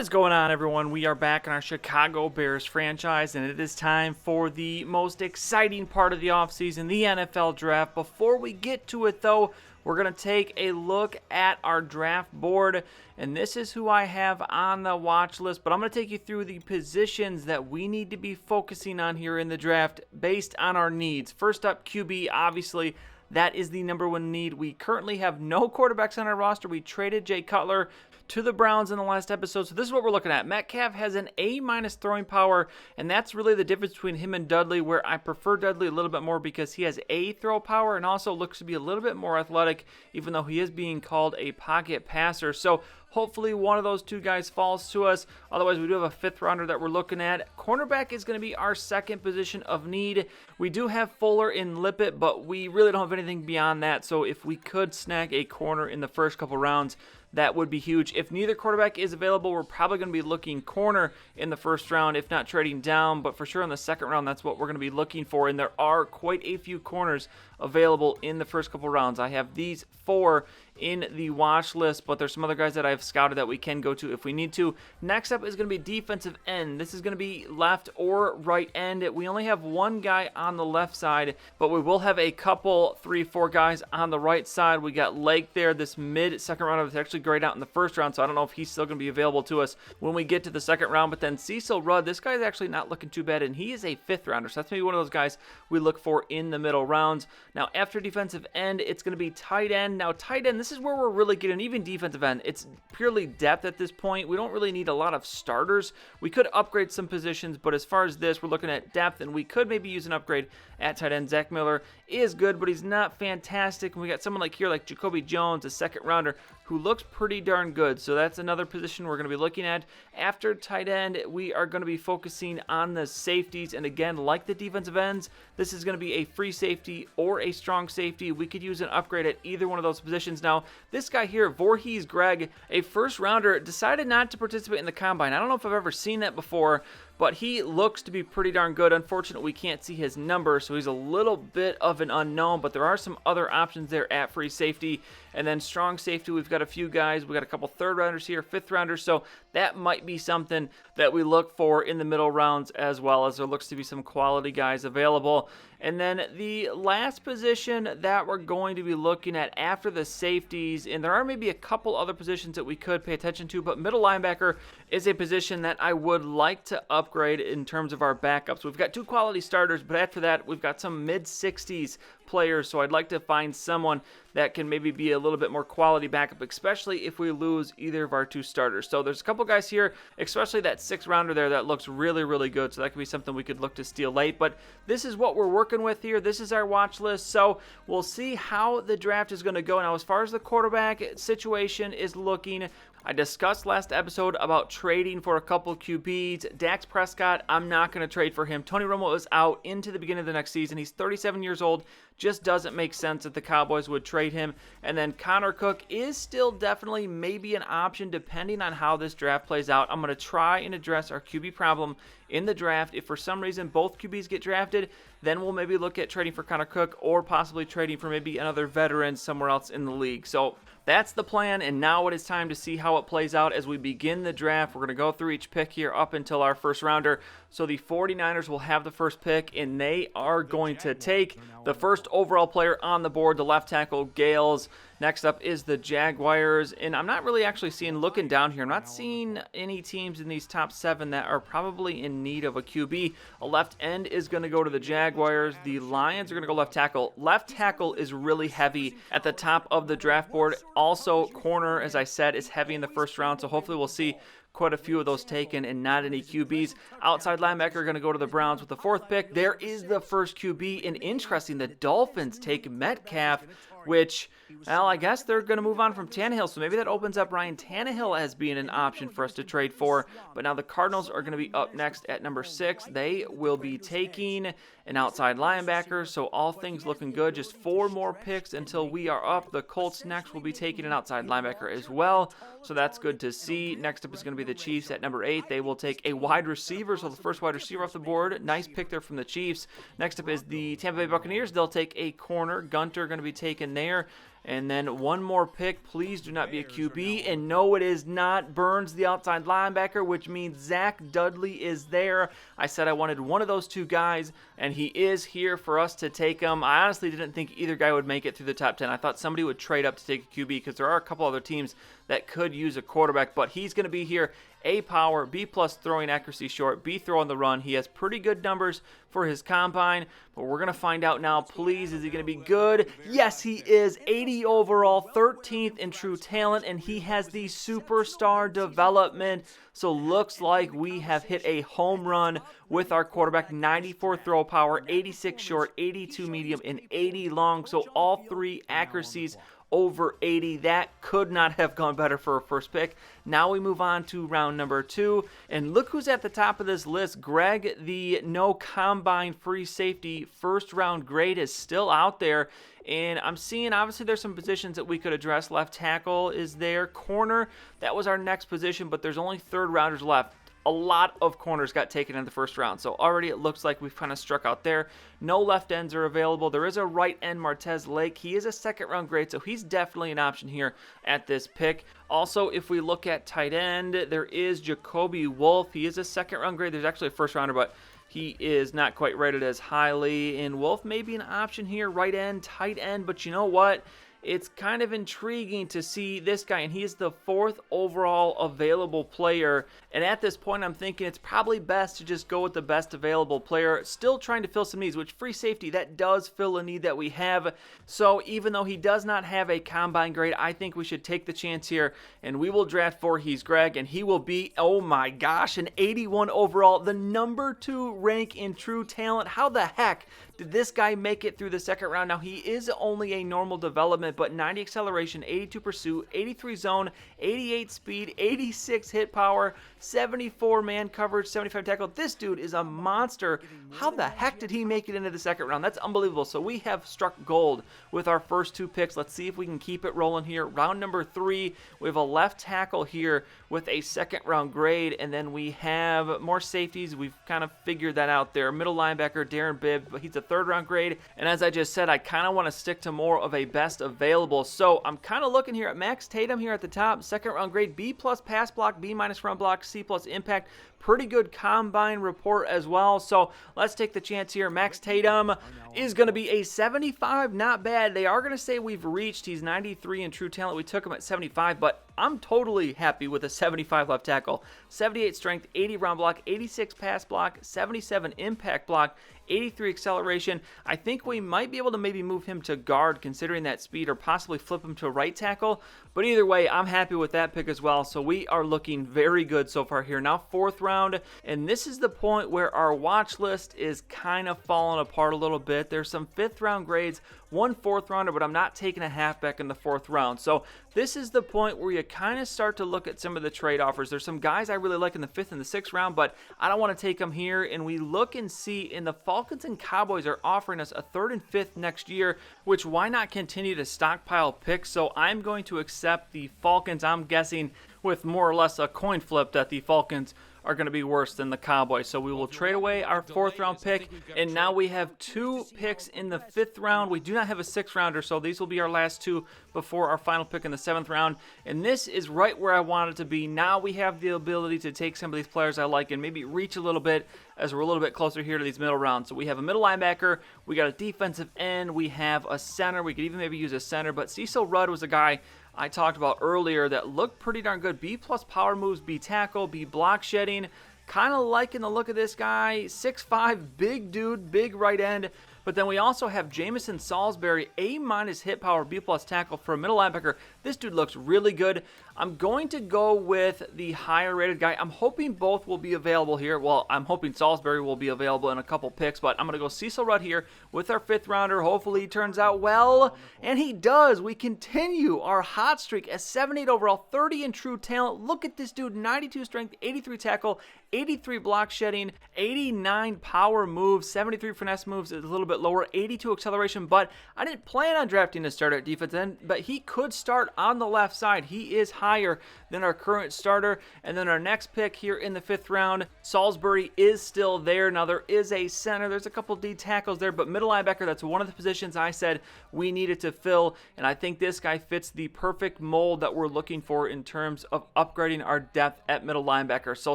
What is going on, everyone? We are back in our Chicago Bears franchise, and it is time for the most exciting part of the offseason, the NFL Draft. Before we get to it, though, we're going to take a look at our draft board, and this is who I have on the watch list, but I'm going to take you through the positions that we need to be focusing on here in the draft based on our needs. First up, QB, obviously. That is the number one need. We currently have no quarterbacks on our roster. We traded Jay Cutler to the Browns in the last episode. So this is what we're looking at. Metcalf has an A- throwing power, and that's really the difference between him and Dudley, where I prefer Dudley a little bit more because he has A throw power and also looks to be a little bit more athletic, even though he is being called a pocket passer. So hopefully one of those two guys falls to us. Otherwise, we do have a fifth rounder that we're looking at. Cornerback is going to be our second position of need. We do have Fuller and Lippett, but we really don't have anything beyond that. So if we could snag a corner in the first couple rounds, that would be huge. If neither quarterback is available, we're probably going to be looking corner in the first round, if not trading down. But for sure in the second round, that's what we're going to be looking for. And there are quite a few corners available in the first couple rounds. I have these 4 in the watch list, but there's some other guys that I've scouted that we can go to if we need to. Next up is going to be defensive end. This is going to be left or right end. We only have one guy on the left side, but we will have a couple, 3-4 guys on the right side. We got Lake there, this mid-second rounder was actually grayed out in the first round, so I don't know if he's still going to be available to us when we get to the second round. But then Cecil Rudd, this guy's actually not looking too bad, and he is a fifth rounder, so that's maybe one of those guys we look for in the middle rounds. Now, after defensive end, it's going to be tight end. Now, tight end, this is where we're really getting, even defensive end, it's purely depth at this point. We don't really need a lot of starters. We could upgrade some positions, but as far as this, we're looking at depth, and we could maybe use an upgrade at tight end. Zach Miller is good, but he's not fantastic. And we got someone like here, like Jacoby Jones, a second rounder, who looks pretty darn good. So that's another position we're going to be looking at. After tight end, we are going to be focusing on the safeties. And again, like the defensive ends, this is going to be a free safety or a strong safety. We could use an upgrade at either one of those positions. Now, this guy here, Voorhees Greg, a first rounder, decided not to participate in the combine. I don't know if I've ever seen that before, but he looks to be pretty darn good. Unfortunately, we can't see his number, so he's a little bit of an unknown, but there are some other options there at free safety. And then strong safety, we've got a few guys. We got a couple third rounders here, fifth rounders, so that might be something that we look for in the middle rounds, as well as there looks to be some quality guys available. And then the last position that we're going to be looking at after the safeties, and there are maybe a couple other positions that we could pay attention to, but middle linebacker is a position that I would like to upgrade in terms of our backups. We've got 2 quality starters, but after that, we've got some mid-60s players, so I'd like to find someone that can maybe be a little bit more quality backup, especially if we lose either of our 2 starters. So there's a couple guys here, especially that 6th rounder there, that looks really, really good, so that could be something we could look to steal late. But this is what we're working with here. This is our watch list, so we'll see how the draft is going to go. Now, as far as the quarterback situation is looking, I discussed last episode about trading for a couple QBs. Dak Prescott, I'm not going to trade for him. Tony Romo is out into the beginning of the next season. He's 37 years old. Just doesn't make sense that the Cowboys would trade him. And then Connor Cook is still definitely maybe an option depending on how this draft plays out. I'm going to try and address our QB problem in the draft. If for some reason both QBs get drafted, then we'll maybe look at trading for Connor Cook or possibly trading for maybe another veteran somewhere else in the league. So that's the plan, and now it is time to see how it plays out as we begin the draft. We're going to go through each pick here up until our first rounder. So the 49ers will have the first pick, and they are going to take the first overall player on the board, the left tackle, Gales. Next up is the Jaguars, and I'm not really actually seeing, looking down here, I'm not seeing any teams in these top 7 that are probably in need of a QB. A left end is going to go to the Jaguars. The Lions are going to go left tackle. Left tackle is really heavy at the top of the draft board. Also, corner, as I said, is heavy in the first round, so hopefully we'll see quite a few of those taken and not any QBs. Outside linebacker are going to go to the Browns with the 4th pick. There is the first QB, and interesting, the Dolphins take Metcalf, which, well, I guess they're going to move on from Tannehill, so maybe that opens up Ryan Tannehill as being an option for us to trade for. But now the Cardinals are going to be up next at number 6. They will be taking an outside linebacker, so all things looking good. Just 4 more picks until we are up. The Colts next will be taking an outside linebacker as well, so that's good to see. Next up is going to be the Chiefs at number 8. They will take a wide receiver, so the first wide receiver off the board. Nice pick there from the Chiefs. Next up is the Tampa Bay Buccaneers. They'll take a corner. Gunter going to be taken there. And then one more pick. Please do not be a QB. And no, it is not. Burns, the outside linebacker, which means Zach Dudley is there. I said I wanted one of those two guys, and he is here for us to take him. I honestly didn't think either guy would make it through the top 10. I thought somebody would trade up to take a QB because there are a couple other teams that could use a quarterback, but he's going to be here. A power, B plus throwing accuracy short, B throw on the run. He has pretty good numbers for his combine, but we're going to find out now. Please, is he going to be good? Yes, he is. 80 overall, 13th in true talent, and he has the superstar development. So looks like we have hit a home run with our quarterback. 94 throw power, 86 short, 82 medium, and 80 long. So all three accuracies over 80. That could not have gone better for a first pick. Now we move on to round number 2. And look who's at the top of this list. Greg, the no combine free safety first round grade is still out there. And I'm seeing, obviously, there's some positions that we could address. Left tackle is there. Corner, that was our next position, but there's only third rounders left. A lot of corners got taken in the first round, so already it looks like we've kind of struck out there. No left ends are available. There is a right end, Martez Lake. He is a second round grade, so he's definitely an option here at this pick. Also, if we look at tight end, there is Jacoby Wolf. He is a second round grade. There's actually a first rounder, but he is not quite rated as highly. And Wolf may be an option here, right end, tight end, but you know what? It's kind of intriguing to see this guy, and he is the 4th overall available player. And at this point, I'm thinking it's probably best to just go with the best available player. Still trying to fill some needs, which free safety, that does fill a need that we have. So even though he does not have a combine grade, I think we should take the chance here, and we will draft for He's Greg, and he will be, oh my gosh, an 81 overall, the number 2 rank in true talent. How the heck did this guy make it through the second round? Now, he is only a normal development, but 90 acceleration, 82 pursuit, 83 zone, 88 speed, 86 hit power, 74 man coverage, 75 tackle. This dude is a monster. How the heck did he make it into the second round? That's unbelievable. So we have struck gold with our first 2 picks. Let's see if we can keep it rolling here. Round number 3, we have a left tackle here with a second round grade, and then we have more safeties. We've kind of figured that out there. Middle linebacker, Darren Bibb, but he's a third round grade. And as I just said, I kind of want to stick to more of a best available. So I'm kind of looking here at Max Tatum here at the top, second round grade, B plus pass block, B minus run block, C plus impact. Pretty good combine report as well. So let's take the chance here. Max Tatum is going to be a 75. Not bad. They are going to say we've reached. He's 93 in true talent. We took him at 75, but I'm totally happy with a 75 left tackle. 78 strength, 80 run block, 86 pass block, 77 impact block, 83 acceleration. I think we might be able to maybe move him to guard considering that speed, or possibly flip him to right tackle. But either way, I'm happy with that pick as well. So we are looking very good so far here. Now 4th round, and this is the point where our watch list is kind of falling apart a little bit. There's some 5th round grades, 1 4th rounder, but I'm not taking a halfback in the 4th round. So this is the point where you kind of start to look at some of the trade offers. There's some guys I really like in the 5th and the 6th round, but I don't want to take them here. And we look and see, and the Falcons and Cowboys are offering us a 3rd and 5th next year, which why not continue to stockpile picks? So I'm going to accept the Falcons. I'm guessing with more or less a coin flip that the Falcons are going to be worse than the Cowboys. So we will trade away our 4th round pick, and now we have 2 picks in the 5th round. We do not have a 6th rounder, so these will be our last 2 before our final pick in the 7th round, and this is right where I want it to be. Now we have the ability to take some of these players I like and maybe reach a little bit as we're a little bit closer here to these middle rounds. So we have a middle linebacker, we got a defensive end, we have a center. We could even maybe use a center, but Cecil Rudd was a guy I talked about earlier that looked pretty darn good. B plus power moves, B tackle, B block shedding. Kind of liking the look of this guy. 6'5", big dude, big right end. But then we also have Jamison Salisbury, A minus hit power, B plus tackle for a middle linebacker. This dude looks really good. I'm going to go with the higher rated guy. I'm hoping both will be available here. Well, I'm hoping Salisbury will be available in a couple picks, but I'm going to go Cecil Rudd here with our 5th rounder. Hopefully he turns out well, and he does. We continue our hot streak at 78 overall, 30 in true talent. Look at this dude, 92 strength, 83 tackle, 83 block shedding, 89 power moves, 73 finesse moves, is a little bit bit lower, 82 acceleration, but I didn't plan on drafting a starter at defense end, but he could start on the left side. He is higher than our current starter. And then our next pick here in the 5th round, Salisbury is still there. Now there is a center, there's a couple D tackles there, but middle linebacker, that's one of the positions I said we needed to fill, and I think this guy fits the perfect mold that we're looking for in terms of upgrading our depth at middle linebacker. So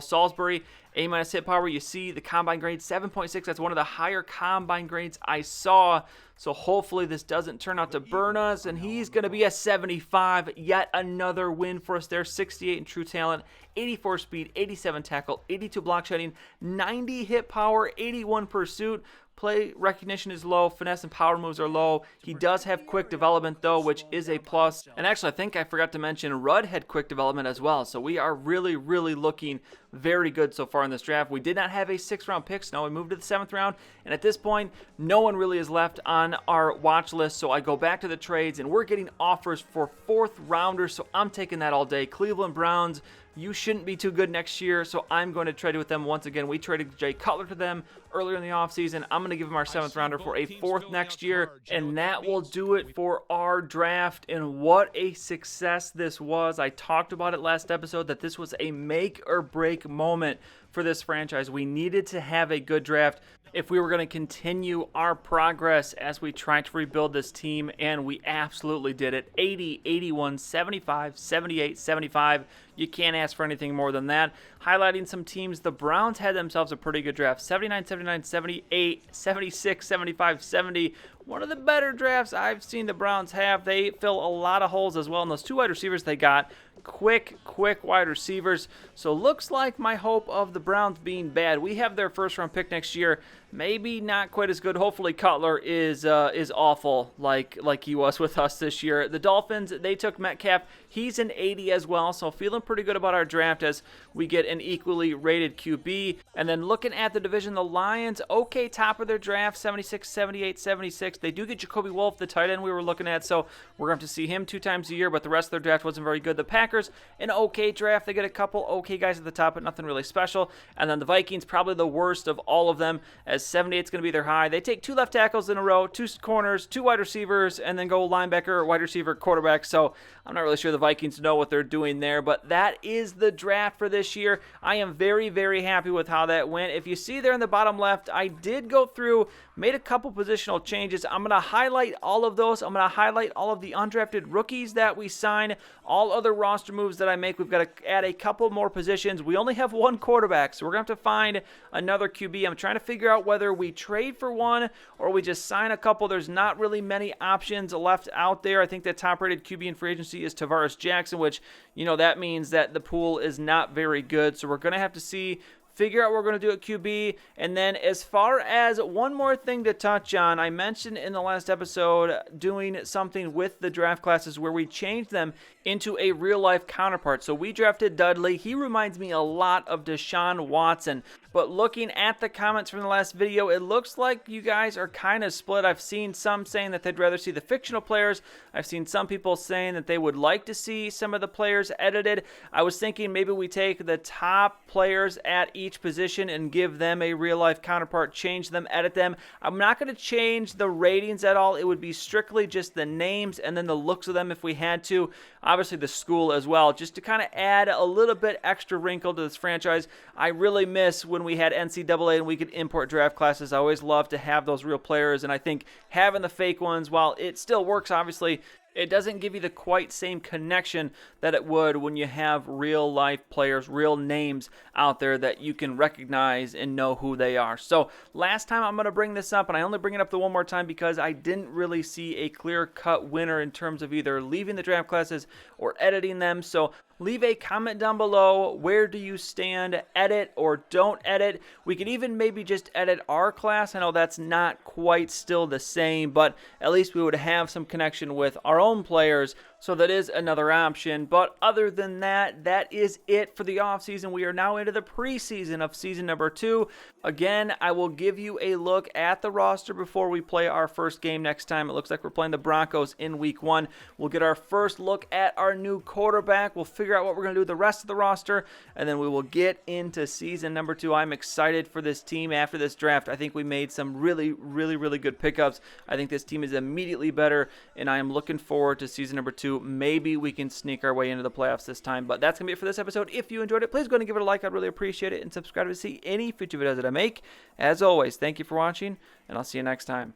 Salisbury, A- hit power, you see the combine grade 7.6. That's one of the higher combine grades I saw. So hopefully this doesn't turn out to burn us, and he's going to be a 75. Yet another win for us there. 68 in true talent, 84 speed, 87 tackle, 82 block shedding, 90 hit power, 81 pursuit. Play recognition is low. Finesse and power moves are low. He does have quick development, though, which is a plus. And actually, I think I forgot to mention Rudd had quick development as well. So we are really, really looking very good so far in this draft. We did not have a 6th-round pick, so now we moved to the 7th round. And at this point, no one really is left on our watch list. So I go back to the trades, and we're getting offers for 4th-rounders. So I'm taking that all day. Cleveland Browns, you shouldn't be too good next year, so I'm going to trade with them once again. We traded Jay Cutler to them earlier in the offseason. I'm going to give him our 7th rounder for a 4th next year, and that will do it for our draft. And what a success this was. I talked about it last episode that this was a make or break moment for this franchise. We needed to have a good draft if we were going to continue our progress as we tried to rebuild this team, and we absolutely did it. 80, 81, 75, 78, 75. You can't ask for anything more than that. Highlighting some teams, the Browns had themselves a pretty good draft. 79, 79, 78, 76, 75, 70. One of the better drafts I've seen the Browns have. They fill a lot of holes as well. And those 2 wide receivers they got, quick wide receivers. So looks like my hope of the Browns being bad. We have their 1st-round pick next year. Maybe not quite as good. Hopefully Cutler is awful like he was with us this year. The Dolphins, they took Metcalf. He's an 80 as well, so feeling pretty good about our draft as we get an equally rated QB. And then looking at the division, the Lions, okay, top of their draft, 76, 78, 76. They do get Jacoby Wolf, the tight end we were looking at, so we're going to have to see him 2 times a year, but the rest of their draft wasn't very good. The Packers, an okay draft. They get a couple okay guys at the top, but nothing really special. And then the Vikings, probably the worst of all of them, as 78 is going to be their high. They take 2 left tackles in a row, 2 corners, 2 wide receivers, and then go linebacker, wide receiver, quarterback. So I'm not really sure the Vikings know what they're doing there, but that is the draft for this year. I am very, very happy with how that went. If you see there in the bottom left, I did go through, made a couple positional changes. I'm going to highlight all of those. I'm going to highlight all of the undrafted rookies that we sign, all other roster moves that I make. We've got to add a couple more positions. We only have 1 quarterback, so we're going to have to find another QB. I'm trying to figure out whether we trade for one or we just sign a couple. There's not really many options left out there. I think the top-rated QB in free agency is Tavares Jackson, which, that means that the pool is not very good. So we're going to have to see, figure out what we're going to do at QB. And then as far as one more thing to touch on, I mentioned in the last episode doing something with the draft classes where we changed them into a real-life counterpart. So we drafted Dudley. He reminds me a lot of Deshaun Watson. But looking at the comments from the last video, it looks like you guys are kind of split. I've seen some saying that they'd rather see the fictional players. I've seen some people saying that they would like to see some of the players edited. I was thinking maybe we take the top players at each position and give them a real-life counterpart, change them, edit them. I'm not going to change the ratings at all. It would be strictly just the names and then the looks of them if we had to. Obviously the school as well, just to kind of add a little bit extra wrinkle to this franchise. I really miss when we had NCAA and we could import draft classes. I always love to have those real players, and I think having the fake ones, while it still works, obviously, it doesn't give you the quite same connection that it would when you have real life players, real names out there that you can recognize and know who they are. So last time I'm going to bring this up, and I only bring it up the one more time because I didn't really see a clear-cut winner in terms of either leaving the draft classes or editing them. So leave a comment down below. Where do you stand? Edit or don't edit? We could even maybe just edit our class. I know that's not quite still the same, but at least we would have some connection with our own players, so that is another option. But other than that, that is it for the offseason. We are now into the preseason of season number 2. Again, I will give you a look at the roster before we play our first game next time. It looks like we're playing the Broncos in week 1. We'll get our first look at our new quarterback. We'll figure out what we're going to do with the rest of the roster, and then we will get into season number 2. I'm excited for this team after this draft. I think we made some really good pickups. I think this team is immediately better, and I am looking forward to season number 2. Maybe we can sneak our way into the playoffs this time. But that's going to be it for this episode. If you enjoyed it, please go ahead and give it a like. I'd really appreciate it. And subscribe to see any future videos that I make. As always, thank you for watching, and I'll see you next time.